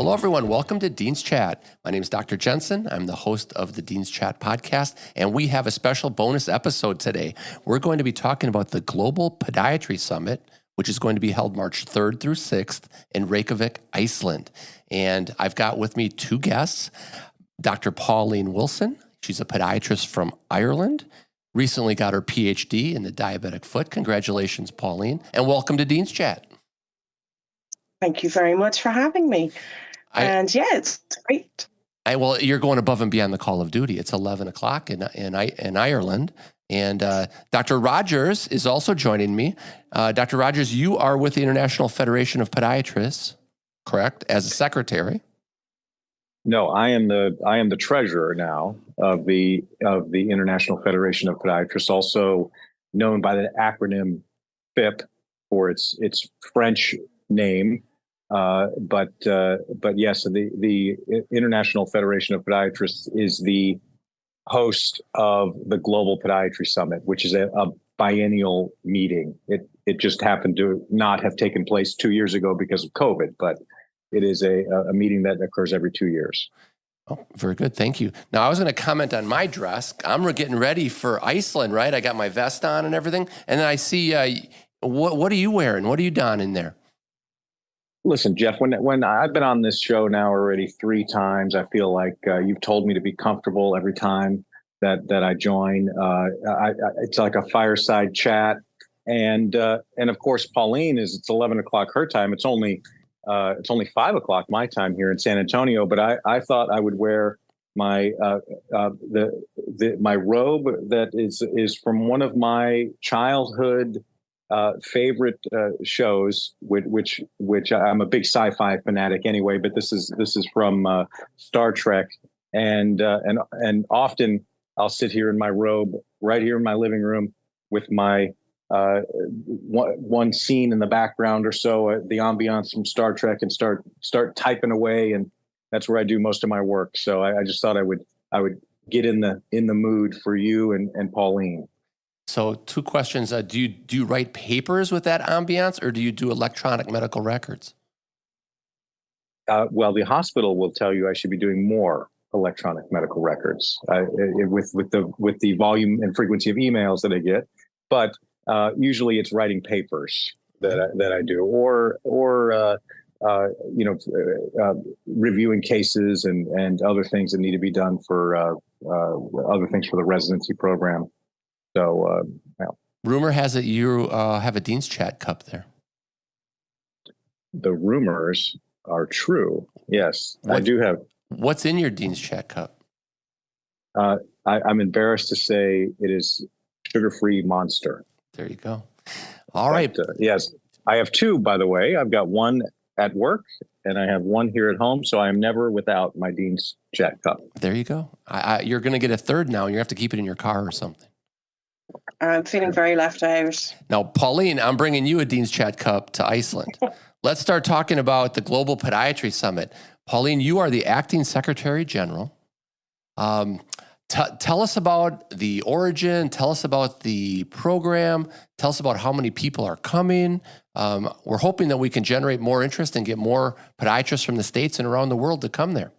Hello, everyone. Welcome to Dean's Chat. My name is Dr. Jensen. I'm the host of the Dean's Chat podcast, and we have a special bonus episode today. We're going to be talking about the Global Podiatry Summit, which is going to be held March 3rd through 6th in Reykjavik, Iceland. And I've got with me two guests, Dr. Pauline Wilson. She's a podiatrist from Ireland, recently got her PhD in the diabetic foot. Congratulations, Pauline, and welcome to Dean's Chat. Thank you very much for having me. It's great. Well, you're going above and beyond the call of duty. It's 11 o'clock in Ireland. And Dr. Rogers is also joining me. Dr. Rogers, you are with the International Federation of Podiatrists, correct, as a secretary? No, I am the treasurer now of the International Federation of Podiatrists, also known by the acronym FIP for its French name. But yes, the International Federation of Podiatrists is the host of the Global Podiatry Summit, which is a biennial meeting. It just happened to not have taken place 2 years ago because of COVID, but it is a meeting that occurs every 2 years. Oh, very good. Thank you. Now, I was going to comment on my dress. I'm getting ready for Iceland, right? I got my vest on and everything. And then I see, what are you wearing? What are you donning there? Listen, Jeff, when I've been on this show now already 3 times, I feel like you've told me to be comfortable every time that I join. It's like a fireside chat. And of course, Pauline it's 11 o'clock her time. It's only 5 o'clock my time here in San Antonio. But I thought I would wear my my robe that is from one of my childhood favorite shows, which I'm a big sci-fi fanatic anyway. But this is from Star Trek, and often I'll sit here in my robe right here in my living room with my one scene in the background or so, the ambiance from Star Trek, and start typing away, and that's where I do most of my work. So I just thought I would get in the mood for you and Pauline. So 2 questions. Do you write papers with that ambiance, or do you do electronic medical records? Well, the hospital will tell you I should be doing more electronic medical records with the volume and frequency of emails that I get. But usually it's writing papers that I do, or reviewing cases and other things that need to be done for other things for the residency program. So, rumor has it you have a Dean's Chat cup there. The rumors are true. Yes, I do have. What's in your Dean's Chat cup? I'm embarrassed to say it is sugar-free Monster. There you go. All right. Yes, I have 2, by the way. I've got one at work and I have one here at home. So I'm never without my Dean's Chat cup. There you go. You're going to get a 3rd now. You have to keep it in your car or something. I'm feeling very left out. Now, Pauline, I'm bringing you a Dean's Chat cup to Iceland. Let's start talking about the Global Podiatry Summit. Pauline, you are the acting Secretary General. Tell us about the origin. Tell us about the program. Tell us about how many people are coming. We're hoping that we can generate more interest and get more podiatrists from the States and around the world to come there.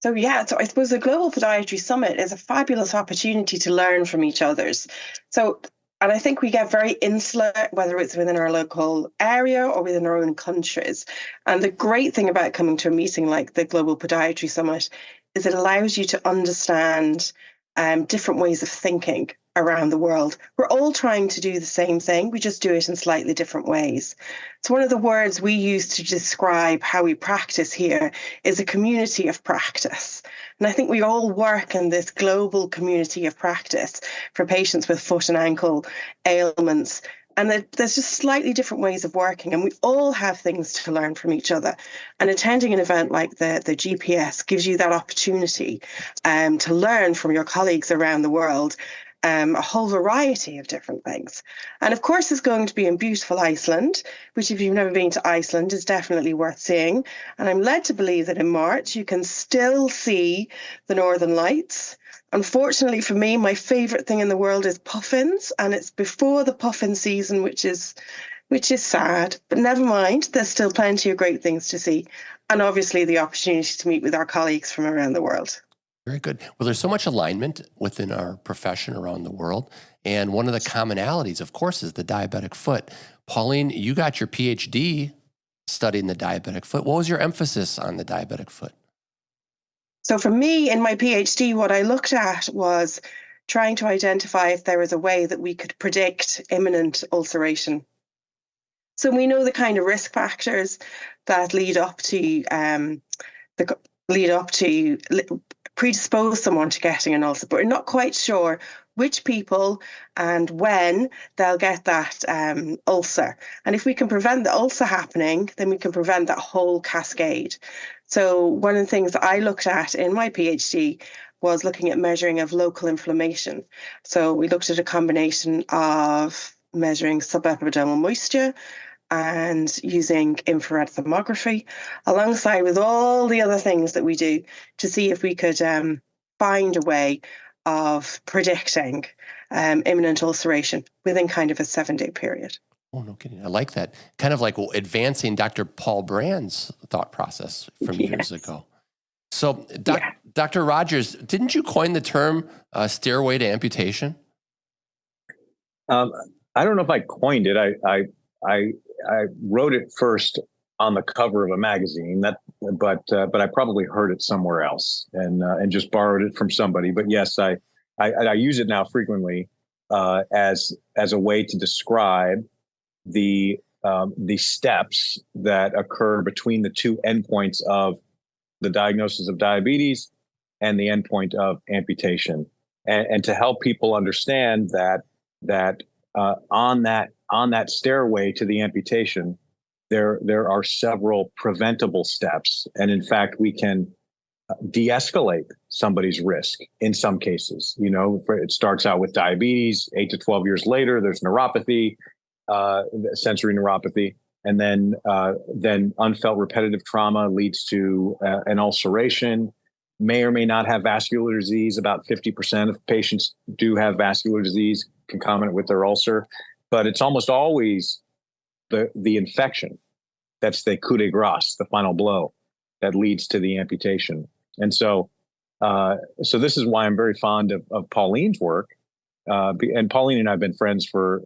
So I suppose the Global Podiatry Summit is a fabulous opportunity to learn from each other's. And I think we get very insular, whether it's within our local area or within our own countries. And the great thing about coming to a meeting like the Global Podiatry Summit is it allows you to understand different ways of thinking around the world. We're all trying to do the same thing. We just do it in slightly different ways. So one of the words we use to describe how we practice here is a community of practice. And I think we all work in this global community of practice for patients with foot and ankle ailments. And there's just slightly different ways of working, and we all have things to learn from each other. And attending an event like the GPS gives you that opportunity to learn from your colleagues around the world a whole variety of different things. And of course, it's going to be in beautiful Iceland, which if you've never been to Iceland is definitely worth seeing. And I'm led to believe that in March, you can still see the Northern Lights. Unfortunately for me, my favourite thing in the world is puffins, and it's before the puffin season, which is sad. But never mind, there's still plenty of great things to see. And obviously the opportunity to meet with our colleagues from around the world. Very good. Well, there's so much alignment within our profession around the world. And one of the commonalities, of course, is the diabetic foot. Pauline, you got your PhD studying the diabetic foot. What was your emphasis on the diabetic foot? So for me, in my PhD, what I looked at was trying to identify if there was a way that we could predict imminent ulceration. So we know the kind of risk factors that lead up to predispose someone to getting an ulcer, but we're not quite sure which people and when they'll get that ulcer. And if we can prevent the ulcer happening, then we can prevent that whole cascade. So one of the things that I looked at in my PhD was looking at measuring of local inflammation. So we looked at a combination of measuring subepidermal moisture and using infrared thermography, alongside with all the other things that we do to see if we could find a way of predicting imminent ulceration within kind of a 7-day period. Oh, no kidding. I like that. Kind of like advancing Dr. Paul Brand's thought process from years ago. So, Dr. Rogers, didn't you coin the term stairway to amputation? I don't know if I coined it. I wrote it first on the cover of a magazine, but I probably heard it somewhere else and just borrowed it from somebody. But yes, I use it now frequently as a way to describe the steps that occur between the two endpoints of the diagnosis of diabetes and the endpoint of amputation, and to help people understand that on that stairway to the amputation, there are several preventable steps, and in fact, we can de-escalate somebody's risk in some cases. You know, it starts out with diabetes. 8 to 12 years later, there's neuropathy, sensory neuropathy, and then unfelt repetitive trauma leads to an ulceration. May or may not have vascular disease. About 50% of patients do have vascular disease concomitant with their ulcer, but it's almost always the infection that's the coup de grace, the final blow that leads to the amputation. And so this is why I'm very fond of Pauline's work. And Pauline and I have been friends for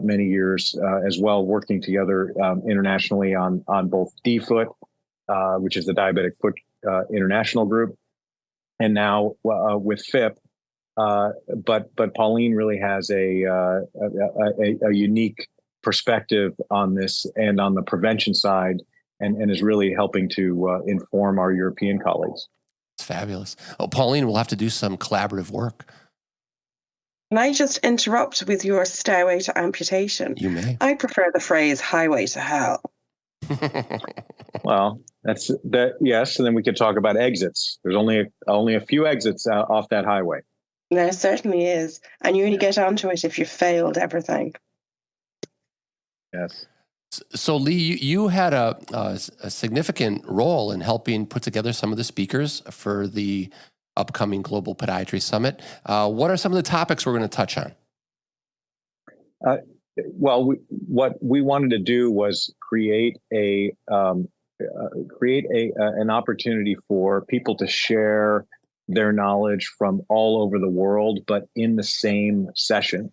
many years as well, working together internationally on both DFoot, which is the Diabetic Foot International Group, and now with FIP. But Pauline really has a unique perspective on this and on the prevention side, and is really helping to inform our European colleagues. It's fabulous. Oh, Pauline, we'll have to do some collaborative work. Can I just interrupt with your stairway to amputation? You may. I prefer the phrase highway to hell. Well, that's that. Yes, and then we could talk about exits. There's only a few exits off that highway. There certainly is, and you only get onto it if you failed everything. Yes. So, Lee, you had a significant role in helping put together some of the speakers for the upcoming Global Podiatry Summit. What are some of the topics we're going to touch on? What we wanted to do was create an opportunity for people to share their knowledge from all over the world, but in the same session.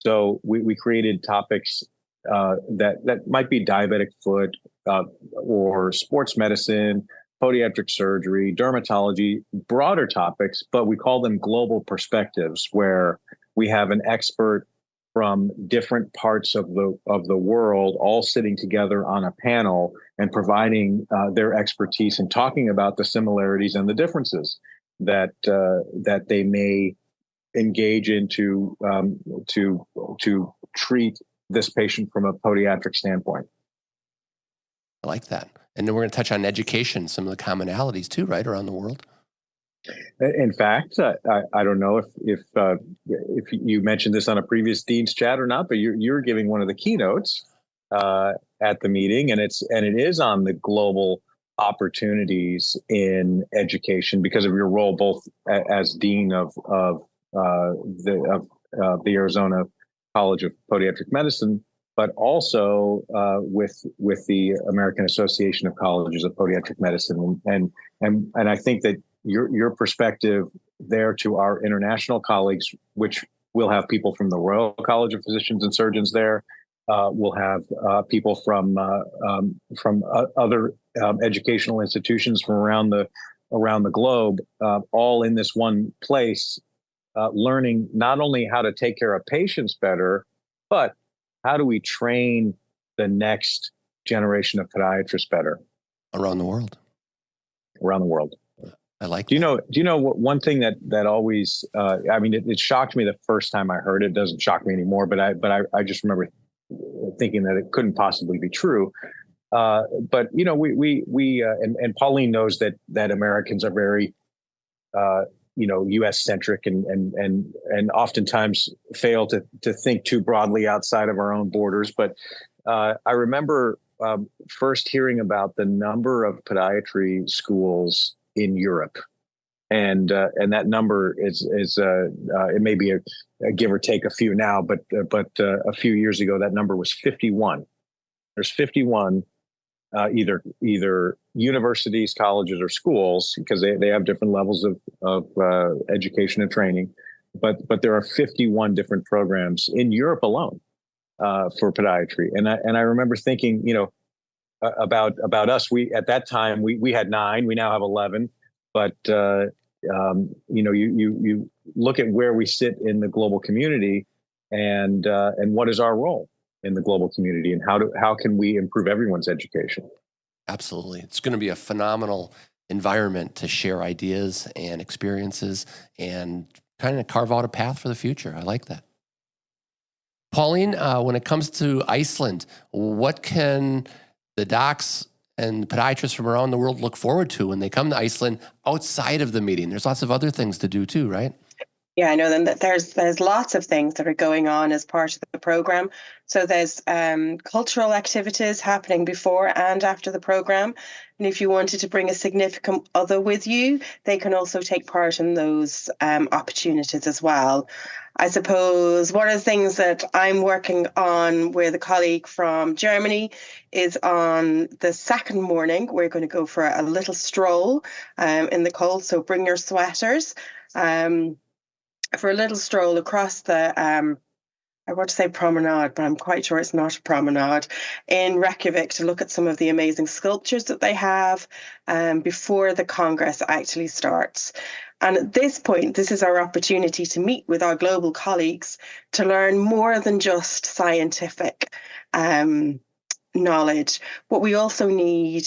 So we created topics that might be diabetic foot or sports medicine, podiatric surgery, dermatology, broader topics, but we call them global perspectives, where we have an expert from different parts of the world all sitting together on a panel and providing their expertise and talking about the similarities and the differences that they may engage in to treat this patient from a podiatric standpoint. I like that. And then we're going to touch on education, some of the commonalities too, right, around the world. In fact, I don't know if you mentioned this on a previous Dean's Chat or not, but you're giving one of the keynotes at the meeting, and it is on the global opportunities in education because of your role both as Dean of the Arizona College of Podiatric Medicine, but also with the American Association of Colleges of Podiatric Medicine, and I think that your perspective there to our international colleagues, which we'll have people from the Royal College of Physicians and Surgeons there. We'll have people from other educational institutions from around the globe, all in this one place, learning not only how to take care of patients better, but how do we train the next generation of podiatrists better around the world. Around the world. I like. Do you know what one thing that always? I mean, it shocked me the first time I heard it. It doesn't shock me anymore, but I just remember thinking that it couldn't possibly be true. But you know, we and Pauline knows that Americans are very U.S. centric and oftentimes fail to think too broadly outside of our own borders. But I remember first hearing about the number of podiatry schools in Europe, and that number is it may be a give or take a few now, but a few years ago that number was 51. There's 51 either universities, colleges, or schools, because they have different levels of education and training, but there are 51 different programs in Europe alone for podiatry, and I remember thinking, about us. We at that time we had 9. We now have 11. But you look at where we sit in the global community, and what is our role in the global community, and how can we improve everyone's education? Absolutely, it's going to be a phenomenal environment to share ideas and experiences, and kind of carve out a path for the future. I like that. Pauline, when it comes to Iceland, what can the docs and podiatrists from around the world look forward to when they come to Iceland outside of the meeting? There's lots of other things to do too, right? Yeah, I know then that there's lots of things that are going on as part of the program. So there's cultural activities happening before and after the program. And if you wanted to bring a significant other with you, they can also take part in those opportunities as well. I suppose one of the things that I'm working on with a colleague from Germany is on the second morning, we're going to go for a little stroll in the cold. So bring your sweaters for a little stroll across the, I want to say promenade, but I'm quite sure it's not a promenade, in Reykjavik, to look at some of the amazing sculptures that they have before the Congress actually starts. And at this point, this is our opportunity to meet with our global colleagues to learn more than just scientific knowledge. What we also need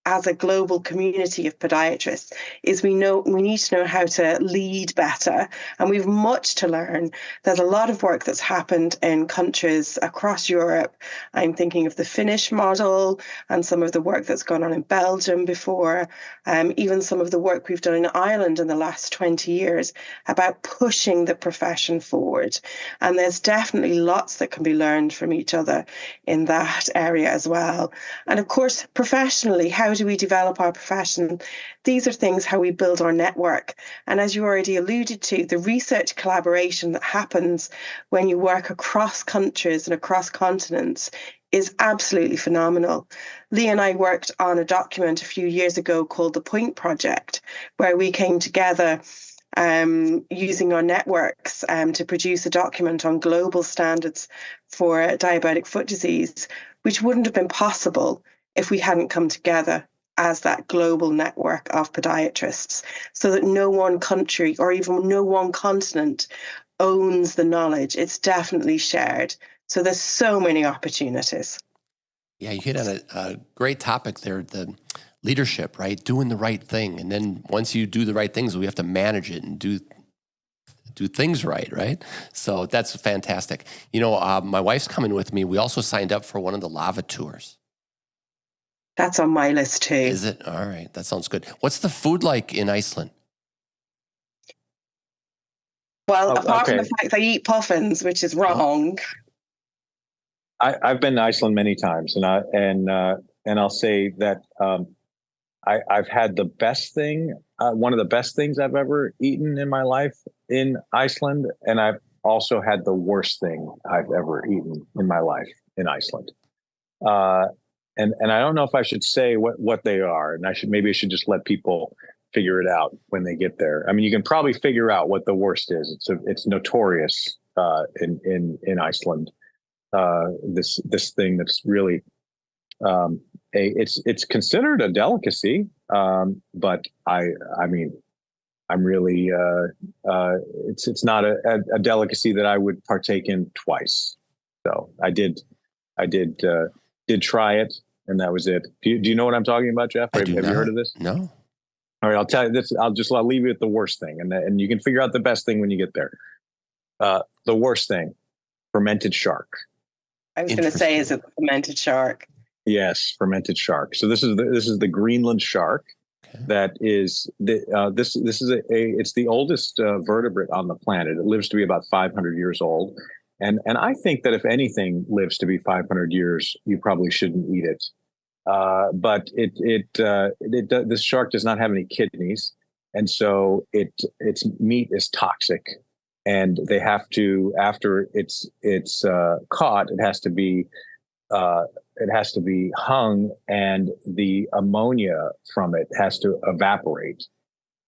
as a global community of podiatrists is we need to know how to lead better, and we've much to learn. There's a lot of work that's happened in countries across Europe. I'm thinking of the Finnish model and some of the work that's gone on in Belgium before, even some of the work we've done in Ireland in the last 20 years about pushing the profession forward. And there's definitely lots that can be learned from each other in that area as well. And of course, professionally, how do we develop our profession? These are things how we build our network. And as you already alluded to, the research collaboration that happens when you work across countries and across continents is absolutely phenomenal. Lee and I worked on a document a few years ago called the Point Project, where we came together using our networks to produce a document on global standards for diabetic foot disease, which wouldn't have been possible if we hadn't come together as that global network of podiatrists, so that no one country or even no one continent owns the knowledge. It's definitely shared. So there's so many opportunities. Yeah, you hit on a great topic there, the leadership, right? Doing the right thing. And then once you do the right things, we have to manage it and do things right? So that's fantastic. My wife's coming with me. We also signed up for one of the lava tours. That's on my list too. Is it? All right. That sounds good. What's the food like in Iceland? Well, apart from the fact they eat puffins, which is wrong. I've been to Iceland many times, and I'll say that I've had the best thing, one of the best things I've ever eaten in my life in Iceland, and I've also had the worst thing I've ever eaten in my life in Iceland. And I don't know if I should say what they are, and maybe I should just let people figure it out when they get there. I mean, you can probably figure out what the worst is. It's notorious in Iceland. This thing that's really it's considered a delicacy, but I mean, I'm really it's not a delicacy that I would partake in twice. So I did try it, and that was it. Do you know what I'm talking about, Jeff? Have you heard of this? No. All right, I'll tell you this. I'll leave you with the worst thing, and you can figure out the best thing when you get there. The worst thing, fermented shark. I was going to say, is it the fermented shark? Yes, fermented shark. So this is the Greenland shark. Okay. That is it's the oldest vertebrate on the planet. It lives to be about 500 years old, and I think that if anything lives to be 500 years, you probably shouldn't eat it. But this shark does not have any kidneys, and so its meat is toxic, and they have to, after it's caught, it has to be hung, and the ammonia from it has to evaporate,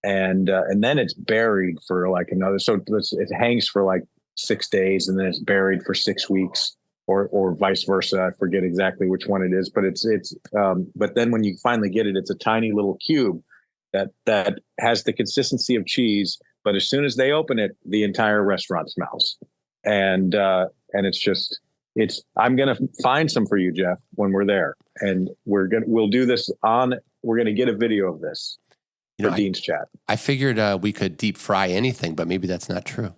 and then it's buried for like another. So it hangs for like 6 days, and then it's buried for 6 weeks. Or vice versa. I forget exactly which one it is, but but then when you finally get it, it's a tiny little cube that has the consistency of cheese. But as soon as they open it, the entire restaurant smells, and I'm gonna find some for you, Jeff, when we're there, and we'll do this we're gonna get a video of this for Dean's Chat. I figured we could deep fry anything, but maybe that's not true.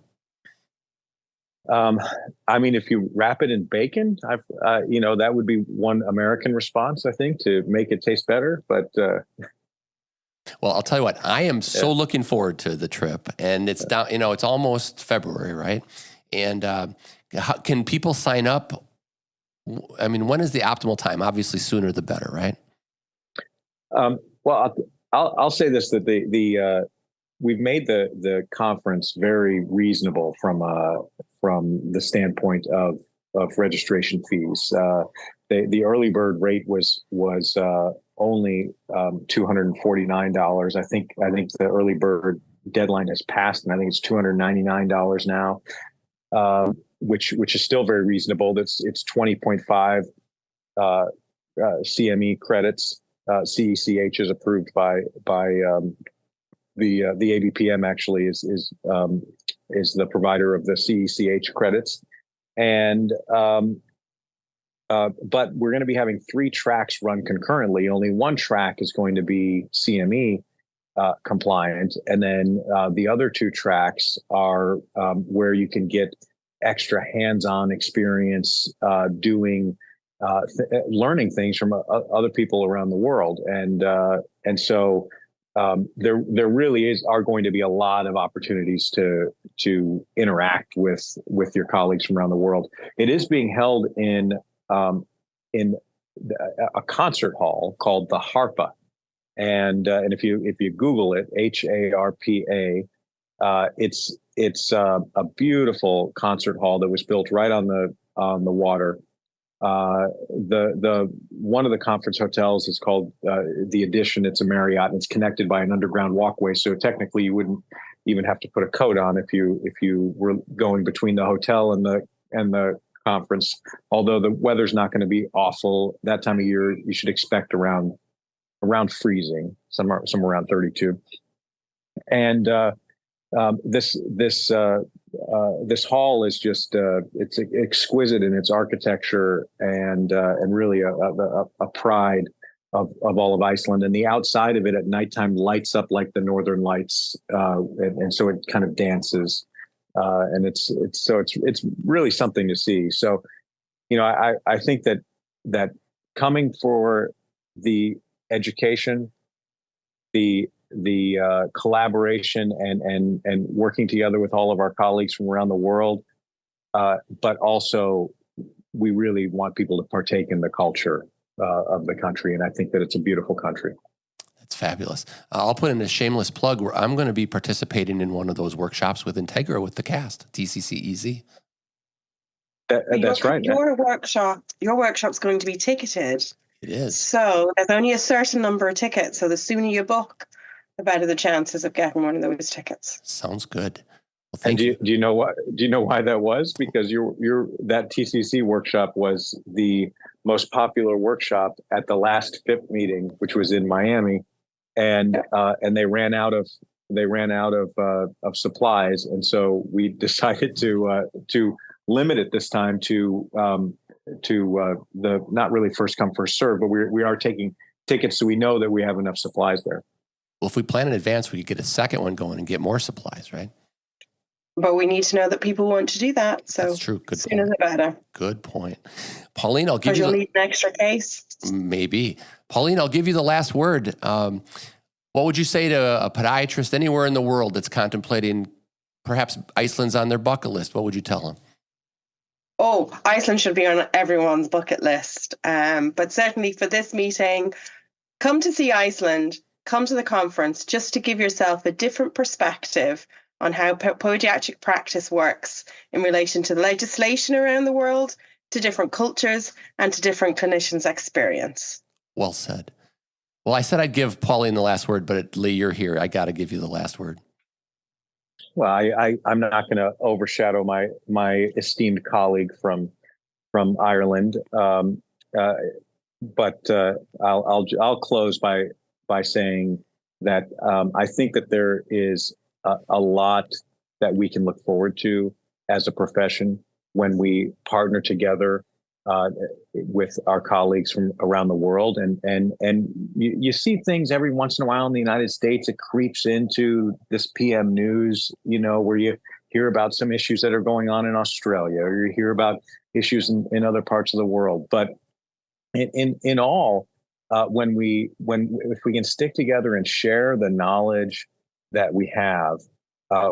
I mean, if you wrap it in bacon, that would be one American response, I think, to make it taste better. But well, I'll tell you what, I am so looking forward to the trip, and it's down. It's almost February, right? And can people sign up? I mean, when is the optimal time? Obviously, sooner the better, right? Well, I'll say this: that we've made the conference very reasonable from the standpoint of registration fees. The early bird rate was only $249. I think the early bird deadline has passed, and I think it's $299 now, which is still very reasonable. It's 20.5 CME credits. CECH is approved by the ABPM. Actually is the provider of the CECH credits, and but we're going to be having 3 tracks run concurrently. Only one track is going to be CME compliant, and then the other 2 tracks are where you can get extra hands-on experience doing learning things from other people around the world, and so. There really are going to be a lot of opportunities to interact with your colleagues from around the world. It is being held in a concert hall called the Harpa, and if you Google it, HARPA, it's a beautiful concert hall that was built right on the water. The one of the conference hotels is called the Edition. It's a Marriott, and it's connected by an underground walkway. So technically, you wouldn't even have to put a coat on if you were going between the hotel and the conference. Although the weather's not going to be awful that time of year, you should expect around freezing, somewhere around 32. And this hall is just it's exquisite in its architecture and really a pride of all of Iceland. And the outside of it at nighttime lights up like the Northern Lights, and so it kind of dances, and it's really something to see. So, I think that coming for the education, the collaboration and working together with all of our colleagues from around the world, but also we really want people to partake in the culture of the country, and I think that it's a beautiful country. That's fabulous. I'll put in a shameless plug where I'm going to be participating in one of those workshops with Integra with the cast, TCCEZ. That's right. Your workshop's going to be ticketed. It is. So there's only a certain number of tickets. So the sooner you book, the better the chances of getting one of those tickets. Sounds good. Well, And thank you. do you know what? Do you know why that was? Because that TCC workshop was the most popular workshop at the last FIP meeting, which was in Miami, and they ran out of supplies, and so we decided to limit it this time to the not really first come first serve, but we are taking tickets so we know that we have enough supplies there. Well, if we plan in advance, we could get a second one going and get more supplies, right? But we need to know that people want to do that. So That's true. Good sooner point. the better. Good point. Pauline, I'll give Because you you'll need an extra case. maybe. Pauline, I'll give you the last word. What would you say to a podiatrist anywhere in the world that's contemplating perhaps Iceland's on their bucket list? What would you tell them? Oh, Iceland should be on everyone's bucket list. But certainly for this meeting, come to see Iceland, come to the conference just to give yourself a different perspective on how podiatric practice works in relation to the legislation around the world, to different cultures, and to different clinicians' experience. Well said. Well, I said I'd give Pauline the last word, but Lee, you're here. I got to give you the last word. Well, I'm not going to overshadow my esteemed colleague from Ireland, but I'll close by saying that I think that there is a lot that we can look forward to as a profession when we partner together with our colleagues from around the world, and you see things every once in a while in the United States. It creeps into this PM news, where you hear about some issues that are going on in Australia, or you hear about issues in other parts of the world. But in all, if we can stick together and share the knowledge that we have,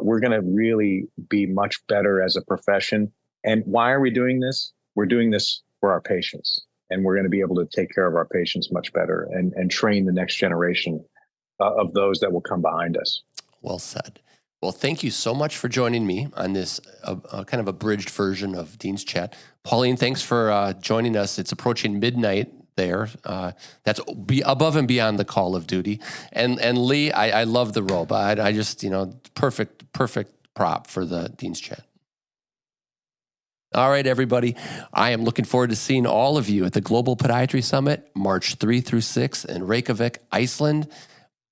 we're going to really be much better as a profession. And why are we doing this? We're doing this for our patients, and we're going to be able to take care of our patients much better and train the next generation of those that will come behind us. Well said. Well, thank you so much for joining me on this kind of abridged version of Dean's Chat. Pauline, thanks for joining us. It's approaching midnight there. That's above and beyond the call of duty. And Lee, I love the robe. I just, perfect prop for the Dean's Chat. All right, everybody. I am looking forward to seeing all of you at the Global Podiatry Summit, March 3 through 6 in Reykjavik, Iceland.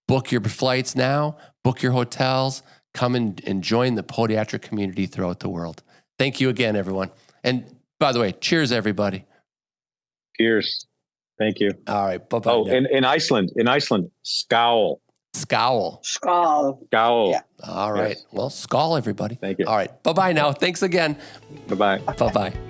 Book your flights now, book your hotels, come and join the podiatric community throughout the world. Thank you again, everyone. And by the way, cheers, everybody. Cheers. Thank you. All right, bye-bye. Oh, in Iceland, scowl. Scowl. Yeah. All right. Yes. Well, skull, everybody. Thank you. All right. Bye-bye now. Thanks again. Bye-bye. Bye-bye.